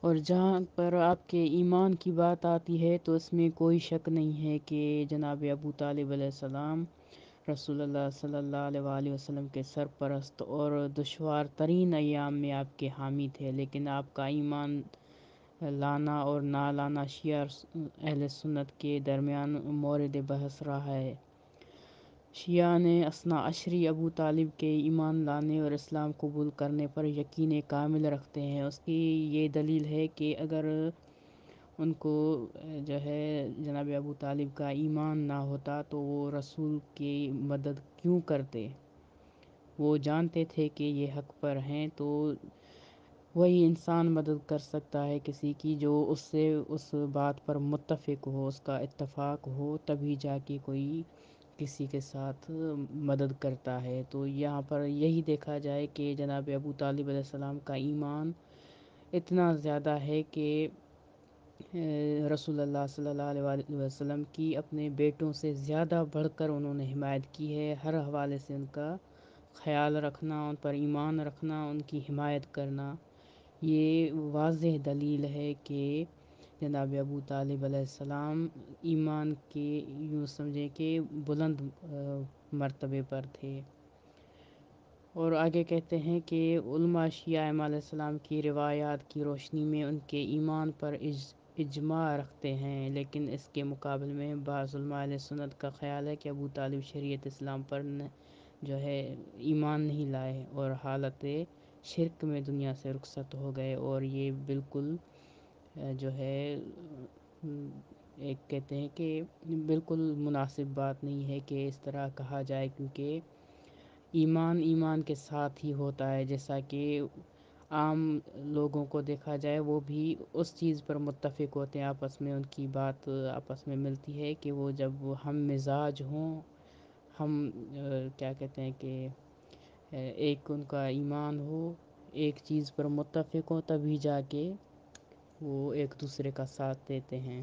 اور جہاں پر آپ کے ایمان کی بات آتی ہے تو اس میں کوئی شک نہیں ہے کہ جناب ابو طالب علیہ السلام رسول اللہ صلی اللہ علیہ وآلہ وسلم کے سرپرست اور دشوار ترین ایام میں آپ کے حامی تھے، لیکن آپ کا ایمان لانا اور نہ لانا شیعہ اہل سنت کے درمیان مورد بحث رہا ہے۔ شیعہ نے اثنا عشری ابو طالب کے ایمان لانے اور اسلام قبول کرنے پر یقین کامل رکھتے ہیں۔ اس کی یہ دلیل ہے کہ اگر ان کو جو ہے جناب ابو طالب کا ایمان نہ ہوتا تو وہ رسول کی مدد کیوں کرتے؟ وہ جانتے تھے کہ یہ حق پر ہیں، تو وہی انسان مدد کر سکتا ہے کسی کی جو اس سے اس بات پر متفق ہو، اس کا اتفاق ہو، تبھی جا کے کوئی کسی کے ساتھ مدد کرتا ہے۔ تو یہاں پر یہی دیکھا جائے کہ جناب ابو طالب علیہ السلام کا ایمان اتنا زیادہ ہے کہ رسول اللہ صلی اللہ علیہ وآلہ وسلم کی اپنے بیٹوں سے زیادہ بڑھ کر انہوں نے حمایت کی ہے، ہر حوالے سے ان کا خیال رکھنا، ان پر ایمان رکھنا، ان کی حمایت کرنا۔ یہ واضح دلیل ہے کہ جناب ابو طالب علیہ السلام ایمان کے یوں سمجھیں کہ بلند مرتبے پر تھے۔ اور آگے کہتے ہیں کہ علماء شیعہ امام علیہ السلام کی روایات کی روشنی میں ان کے ایمان پر اجماع رکھتے ہیں، لیکن اس کے مقابل میں بعض علماء اہل سنت کا خیال ہے کہ ابو طالب شریعت اسلام پر جو ہے ایمان نہیں لائے اور حالت شرک میں دنیا سے رخصت ہو گئے، اور یہ بالکل جو ہے ایک کہتے ہیں کہ بالکل مناسب بات نہیں ہے کہ اس طرح کہا جائے، کیونکہ ایمان کے ساتھ ہی ہوتا ہے۔ جیسا کہ عام لوگوں کو دیکھا جائے وہ بھی اس چیز پر متفق ہوتے ہیں، آپس میں ان کی بات آپس میں ملتی ہے کہ وہ جب ہم مزاج ہوں، ہم کیا کہتے ہیں کہ ایک ان کا ایمان ہو، ایک چیز پر متفق ہو، تبھی جا کے وہ ایک دوسرے کا ساتھ دیتے ہیں۔